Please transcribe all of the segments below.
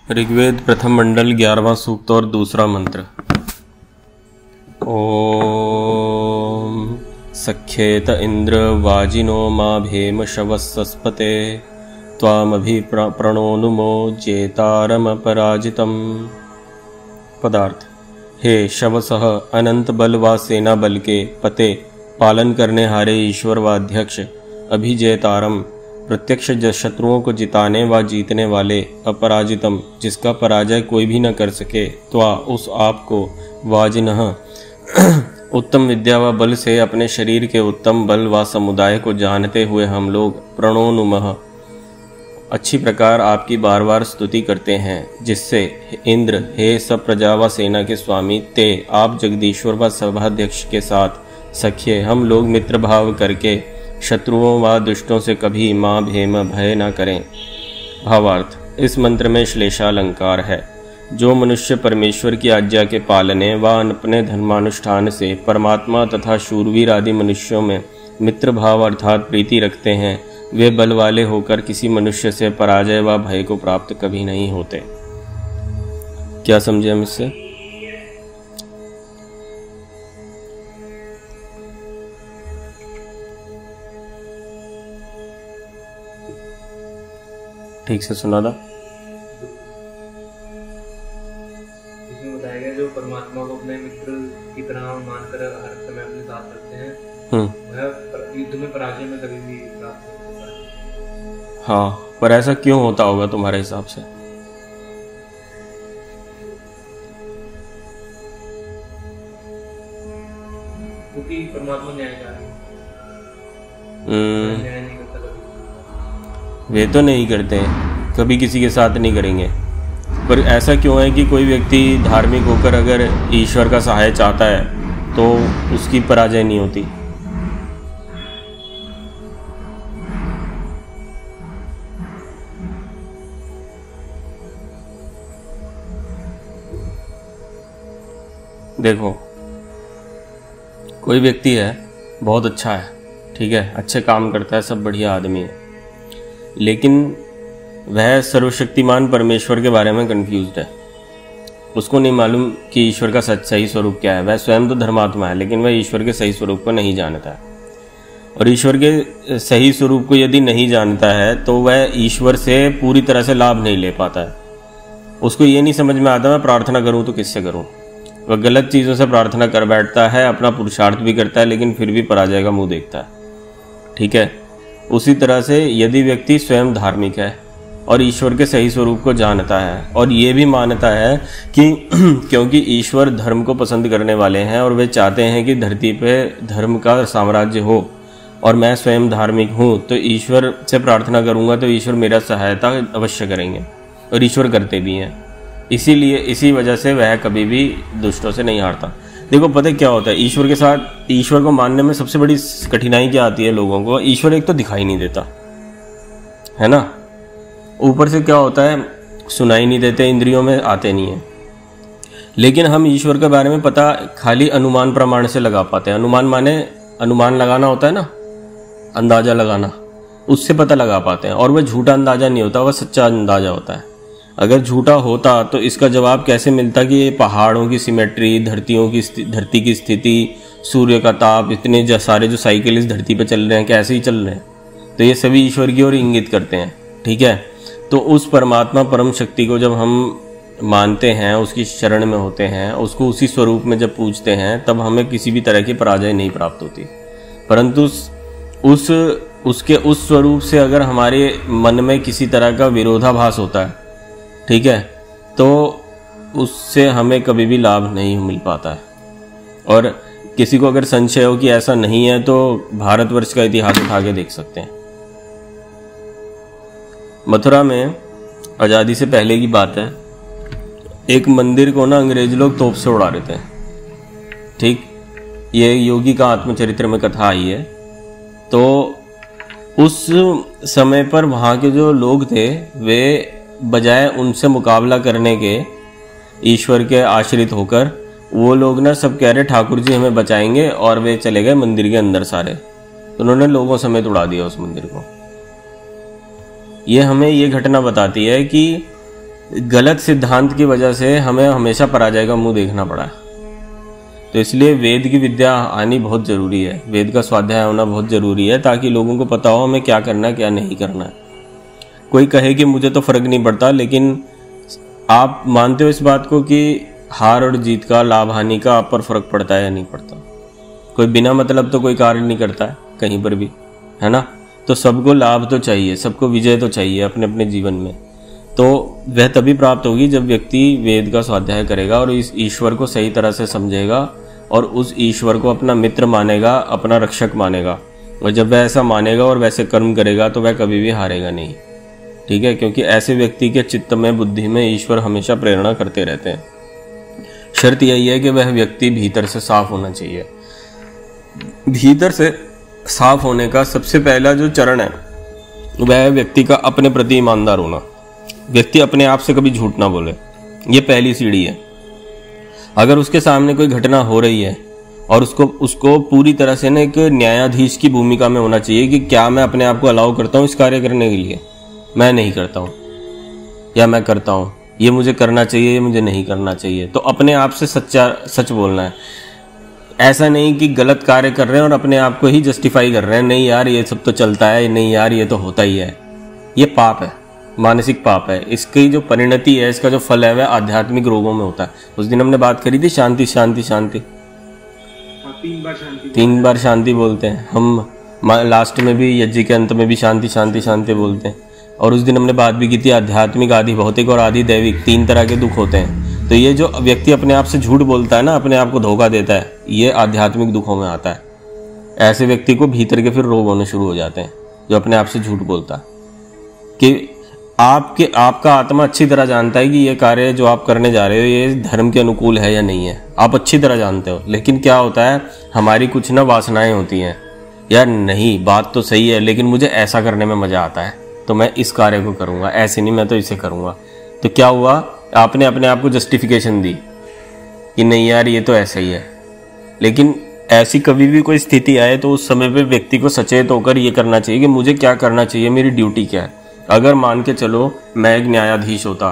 ऋग्वेद प्रथम मंडल 11वां सूक्त और दूसरा मंत्र। ओम सख्येत इंद्र वाजिनो मा भेम शवस्सस्पते त्वामभि प्रणोनुमो जेतारम पराजितम। पदार्थ: हे शवसह अनंत बल व सेना बल के पते, पालन करने हारे ईश्वर व अध्यक्ष, अभिजेतारम प्रत्यक्ष शत्रुओं को जिताने व जीतने वाले, अपराजितम जिसका पराजय कोई भी न कर सके, त्वा उस आप को, वाजिनः उत्तम विद्या व बल से अपने शरीर के उत्तम बल व समुदाय को जानते हुए हम लोग प्रणोनुमः अच्छी प्रकार आपकी बार बार स्तुति करते हैं, जिससे इंद्र, हे सब प्रजा व सेना के स्वामी, ते आप जगदीश्वर व सभाध्यक्ष के साथ सख्य हम लोग मित्र भाव करके शत्रुओं व दुष्टों से कभी मां भेम भय न करें। भावार्थ: इस मंत्र में श्लेषालंकार है। जो मनुष्य परमेश्वर की आज्ञा के पालने व अपने धर्मानुष्ठान से परमात्मा तथा शूरवीर आदि मनुष्यों में मित्र भाव अर्थात प्रीति रखते हैं, वे बल वाले होकर किसी मनुष्य से पराजय व भय को प्राप्त कभी नहीं होते। क्या समझे हम इससे? ठीक से सुना था? इसमें बताया गया जो परमात्मा को अपने मित्र की तरह मानकर हर समय अपने साथ रखते हैं, वह युद्ध में पराजय में कभी भी प्राप्त नहीं होता। हाँ, पर ऐसा क्यों होता होगा तुम्हारे हिसाब से? क्योंकि परमात्मा न्यायकारी न्याय नहीं करता कभी। वे तो नहीं करते हैं, कभी किसी के साथ नहीं करेंगे, पर ऐसा क्यों है कि कोई व्यक्ति धार्मिक होकर अगर ईश्वर का सहाय चाहता है तो उसकी पराजय नहीं होती? देखो, कोई व्यक्ति है, बहुत अच्छा है, ठीक है, अच्छे काम करता है, सब बढ़िया आदमी है, लेकिन वह सर्वशक्तिमान परमेश्वर के बारे में कंफ्यूज्ड है। उसको नहीं मालूम कि ईश्वर का सही स्वरूप क्या है। वह स्वयं तो धर्मात्मा है, लेकिन वह ईश्वर के सही स्वरूप को नहीं जानता है। और ईश्वर के सही स्वरूप को यदि नहीं जानता है तो वह ईश्वर से पूरी तरह से लाभ नहीं ले पाता है। उसको ये नहीं समझ में आता मैं प्रार्थना करूँ तो किससे करूँ। वह गलत चीज़ों से प्रार्थना कर बैठता है, अपना पुरुषार्थ भी करता है, लेकिन फिर भी पराजय का मुँह देखता है। ठीक है, उसी तरह से यदि व्यक्ति स्वयं धार्मिक है और ईश्वर के सही स्वरूप को जानता है और ये भी मानता है कि क्योंकि ईश्वर धर्म को पसंद करने वाले हैं और वे चाहते हैं कि धरती पे धर्म का साम्राज्य हो और मैं स्वयं धार्मिक हूँ, तो ईश्वर से प्रार्थना करूँगा तो ईश्वर मेरा सहायता अवश्य करेंगे, और ईश्वर करते भी हैं। इसीलिए इसी वजह से वह कभी भी दुष्टों से नहीं हारता। देखो, पता क्या होता है, ईश्वर के साथ, ईश्वर को मानने में सबसे बड़ी कठिनाई क्या आती है लोगों को? ईश्वर एक तो दिखाई नहीं देता है ना, ऊपर से क्या होता है, सुनाई नहीं देते, इंद्रियों में आते नहीं है। लेकिन हम ईश्वर के बारे में पता खाली अनुमान प्रमाण से लगा पाते हैं। अनुमान माने अनुमान लगाना होता है ना, अंदाजा लगाना, उससे पता लगा पाते हैं। और वह झूठा अंदाजा नहीं होता, वह सच्चा अंदाजा होता है। अगर झूठा होता तो इसका जवाब कैसे मिलता कि ये पहाड़ों की सिमेट्री, धरती की स्थिति, सूर्य का ताप, इतने सारे जो साइकिल इस धरती पे चल रहे हैं, कैसे ही चल रहे हैं, तो ये सभी ईश्वर की ओर इंगित करते हैं। ठीक है, तो उस परमात्मा परम शक्ति को जब हम मानते हैं, उसकी शरण में होते हैं, उसको उसी स्वरूप में जब पूजते हैं, तब हमें किसी भी तरह की पराजय नहीं प्राप्त होती। परंतु उसके उस स्वरूप से अगर हमारे मन में किसी तरह का विरोधाभास होता है, ठीक है, तो उससे हमें कभी भी लाभ नहीं मिल पाता है। और किसी को अगर संशय हो कि ऐसा नहीं है तो भारतवर्ष का इतिहास उठा के देख सकते हैं। मथुरा में आज़ादी से पहले की बात है, एक मंदिर को ना अंग्रेज लोग तोप से उड़ा रहे थे। ठीक, ये योगी का आत्मचरित्र में कथा आई है। तो उस समय पर वहाँ के जो लोग थे, वे बजाय उनसे मुकाबला करने के, ईश्वर के आश्रित होकर, वो लोग ना सब कह रहे ठाकुर जी हमें बचाएंगे, और वे चले गए मंदिर के अंदर सारे। तो उन्होंने लोगों समेत उड़ा दिया उस मंदिर को। ये हमें ये घटना बताती है कि गलत सिद्धांत की वजह से हमें हमेशा पराजय का मुंह देखना पड़ा है। तो इसलिए वेद की विद्या आनी बहुत ज़रूरी है, वेद का स्वाध्याय होना बहुत ज़रूरी है, ताकि लोगों को पता हो हमें क्या करना है क्या नहीं करना है। कोई कहे कि मुझे तो फ़र्क नहीं पड़ता, लेकिन आप मानते हो इस बात को कि हार और जीत का, लाभ हानि का आप पर फ़र्क पड़ता है या नहीं पड़ता? कोई बिना मतलब तो कोई कार्य नहीं करता है कहीं पर भी, है ना? तो सबको लाभ तो चाहिए, सबको विजय तो चाहिए अपने अपने जीवन में। तो वह तभी प्राप्त होगी जब व्यक्ति वेद का स्वाध्याय करेगा और इस ईश्वर को सही तरह से समझेगा और उस ईश्वर को अपना मित्र मानेगा, अपना रक्षक मानेगा। और जब वह ऐसा मानेगा और वैसे कर्म करेगा तो वह कभी भी हारेगा नहीं, ठीक है? क्योंकि ऐसे व्यक्ति के चित्त में, बुद्धि में ईश्वर हमेशा प्रेरणा करते रहते हैं। शर्त यही है कि वह व्यक्ति भीतर से साफ होना चाहिए। भीतर से साफ होने का सबसे पहला जो चरण है वह व्यक्ति का अपने प्रति ईमानदार होना। व्यक्ति अपने आप से कभी झूठ ना बोले, ये पहली सीढ़ी है। अगर उसके सामने कोई घटना हो रही है और उसको पूरी तरह से ना एक न्यायाधीश की भूमिका में होना चाहिए कि क्या मैं अपने आप को अलाउ करता हूँ इस कार्य करने के लिए, मैं नहीं करता हूँ, या मैं करता हूँ, ये मुझे करना चाहिए, ये मुझे नहीं करना चाहिए। तो अपने आप से सच बोलना है। ऐसा नहीं कि गलत कार्य कर रहे हैं और अपने आप को ही जस्टिफाई कर रहे हैं, नहीं यार ये सब तो चलता है, नहीं यार ये तो होता ही है। ये पाप है, मानसिक पाप है। इसकी जो परिणति है, इसका जो फल है वह आध्यात्मिक रोगों में होता है। उस दिन हमने बात करी थी शांति शांति शांति, 3 बार शांति बोलते हैं हम। लास्ट में भी, यज्ञ के अंत में भी शांति शांति शांति बोलते हैं। और उस दिन हमने बात भी की थी आध्यात्मिक, आदि भौतिक और आदि दैविक, 3 तरह के दुख होते हैं। तो ये जो व्यक्ति अपने आप से झूठ बोलता है ना, अपने आप को धोखा देता है, ये आध्यात्मिक दुखों में आता है। ऐसे व्यक्ति को भीतर के फिर रोग होने शुरू हो जाते हैं, जो अपने आप से झूठ बोलता है। कि आपका आत्मा अच्छी तरह जानता है कि ये कार्य जो आप करने जा रहे हो ये धर्म के अनुकूल है या नहीं है, आप अच्छी तरह जानते हो। लेकिन क्या होता है, हमारी कुछ ना वासनाएं होती हैं, यार नहीं बात तो सही है लेकिन मुझे ऐसा करने में मज़ा आता है तो मैं इस कार्य को करूँगा, ऐसे नहीं मैं तो इसे करूँगा। तो क्या हुआ, आपने अपने आप को जस्टिफिकेशन दी कि नहीं यार ये तो ऐसा ही है। लेकिन ऐसी कभी भी कोई स्थिति आए तो उस समय पे व्यक्ति को सचेत होकर ये करना चाहिए कि मुझे क्या करना चाहिए, मेरी ड्यूटी क्या है। अगर मान के चलो मैं एक न्यायाधीश होता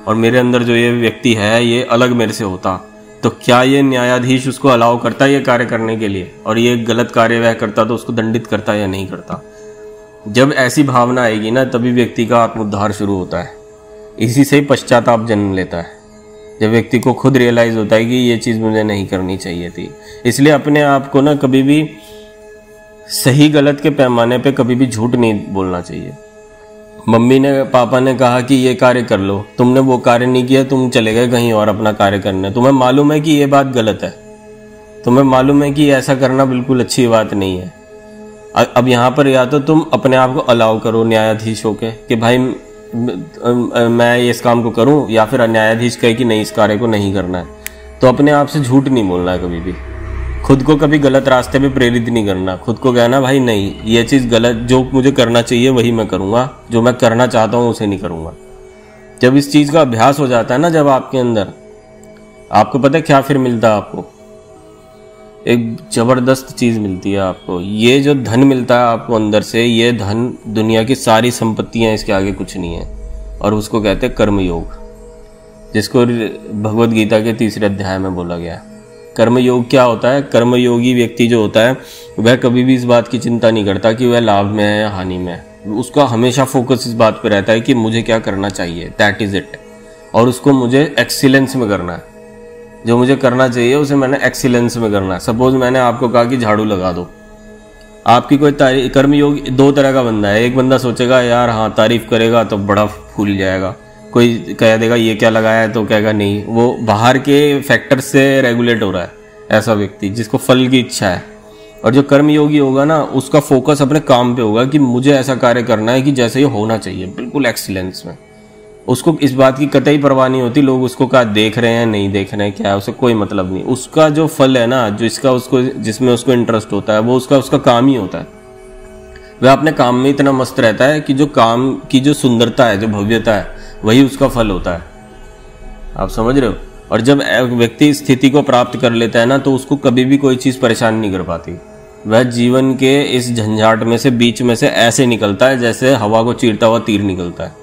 और मेरे अंदर जो ये व्यक्ति है ये अलग मेरे से होता, तो क्या ये न्यायाधीश उसको अलाउ करता ये कार्य करने के लिए, और ये गलत कार्य वह करता तो उसको दंडित करता या नहीं करता? जब ऐसी भावना आएगी ना, तभी व्यक्ति का आत्मोद्धार शुरू होता है। इसी से ही पश्चाताप जन्म लेता है, जब व्यक्ति को खुद रियलाइज होता है कि ये चीज़ मुझे नहीं करनी चाहिए थी। इसलिए अपने आप को ना कभी भी सही गलत के पैमाने पे कभी भी झूठ नहीं बोलना चाहिए। मम्मी ने, पापा ने कहा कि ये कार्य कर लो, तुमने वो कार्य नहीं किया, तुम चले गए कहीं और अपना कार्य करने। तुम्हें मालूम है कि ये बात गलत है, तुम्हें मालूम है कि ऐसा करना बिल्कुल अच्छी बात नहीं है। अब यहाँ पर या तो तुम अपने आप को अलाउ करो न्यायाधीश होके कि भाई मैं इस काम को करूं, या फिर न्यायाधीश कहे कि नहीं इस कार्य को नहीं करना है। तो अपने आप से झूठ नहीं बोलना है कभी भी, खुद को कभी गलत रास्ते पे प्रेरित नहीं करना। खुद को कहना भाई नहीं ये चीज़ गलत, जो मुझे करना चाहिए वही मैं करूँगा, जो मैं करना चाहता हूँ उसे नहीं करूँगा। जब इस चीज़ का अभ्यास हो जाता है ना जब आपके अंदर, आपको पता है क्या फिर मिलता है आपको? एक ज़बरदस्त चीज़ मिलती है आपको। ये जो धन मिलता है आपको अंदर से, ये धन दुनिया की सारी संपत्तियाँ इसके आगे कुछ नहीं है। और उसको कहते हैं कर्मयोग, जिसको भगवद गीता के 3 अध्याय में बोला गया है। कर्मयोग क्या होता है? कर्मयोगी व्यक्ति जो होता है वह कभी भी इस बात की चिंता नहीं करता कि वह लाभ में है या हानि में है। उसका हमेशा फोकस इस बात पे रहता है कि मुझे क्या करना चाहिए, दैट इज़ इट। और उसको मुझे एक्सीलेंस में करना है, जो मुझे करना चाहिए उसे मैंने एक्सीलेंस में करना है। सपोज मैंने आपको कहा कि झाड़ू लगा दो, आपकी कोई कर्मयोग 2 तरह का बंदा है। एक बंदा सोचेगा यार हाँ तारीफ करेगा तो बड़ा फूल जाएगा, कोई कह देगा ये क्या लगाया है तो कहेगा नहीं, वो बाहर के फैक्टर से रेगुलेट हो रहा है, ऐसा व्यक्ति जिसको फल की इच्छा है। और जो कर्मयोगी होगा ना, उसका फोकस अपने काम पे होगा कि मुझे ऐसा कार्य करना है कि जैसे ये होना चाहिए, बिल्कुल एक्सीलेंस में। उसको इस बात की कतई परवाह नहीं होती लोग उसको क्या देख रहे हैं नहीं देख रहे हैं, क्या है उसे कोई मतलब नहीं। उसका जो फल है ना, जो इसका उसको जिसमें उसको इंटरेस्ट होता है वो उसका काम ही होता है। वह अपने काम में इतना मस्त रहता है कि जो काम की जो सुंदरता है, जो भव्यता है, वही उसका फल होता है। आप समझ रहे हो? और जब व्यक्ति स्थिति को प्राप्त कर लेता है ना, तो उसको कभी भी कोई चीज़ परेशान नहीं कर पाती। वह जीवन के इस झंझाट में से, बीच में से ऐसे निकलता है जैसे हवा को चीरता हुआ तीर निकलता है।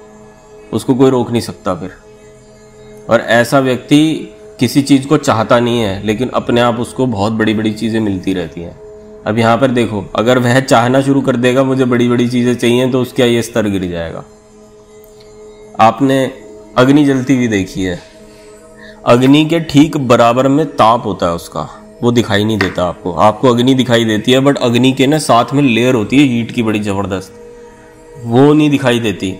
उसको कोई रोक नहीं सकता फिर। और ऐसा व्यक्ति किसी चीज़ को चाहता नहीं है, लेकिन अपने आप उसको बहुत बड़ी बड़ी चीज़ें मिलती रहती हैं। अब यहाँ पर देखो, अगर वह चाहना शुरू कर देगा मुझे बड़ी बड़ी चीज़ें चाहिए, तो उसका ये स्तर गिर जाएगा। आपने अग्नि जलती हुई देखी है, अग्नि के ठीक बराबर में ताप होता है उसका, वो दिखाई नहीं देता आपको। आपको अग्नि दिखाई देती है, बट अग्नि के ना साथ में लेयर होती है हीट की बड़ी ज़बरदस्त, वो नहीं दिखाई देती।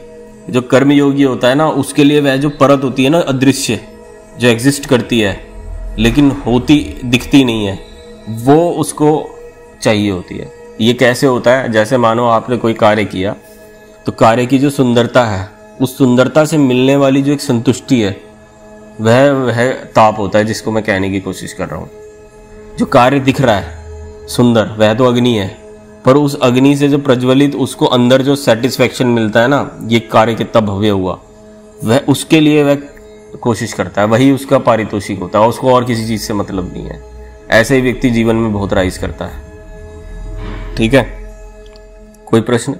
जो कर्मयोगी होता है ना, उसके लिए वह जो परत होती है ना अदृश्य, जो एग्जिस्ट करती है लेकिन होती दिखती नहीं है, वो उसको चाहिए होती है। ये कैसे होता है? जैसे मानो आपने कोई कार्य किया, तो कार्य की जो सुंदरता है, उस सुंदरता से मिलने वाली जो एक संतुष्टि है, वह ताप होता है, जिसको मैं कहने की कोशिश कर रहा हूँ। जो कार्य दिख रहा है सुंदर, वह तो अग्नि है, पर उस अग्नि से जो प्रज्वलित उसको अंदर जो सेटिस्फेक्शन मिलता है ना, ये कार्य कितना भव्य हुआ, वह उसके लिए वह कोशिश करता है, वही उसका पारितोषिक होता है, उसको और किसी चीज़ से मतलब नहीं है। ऐसे ही व्यक्ति जीवन में बहुत राइज करता है। ठीक है, कोई प्रश्न?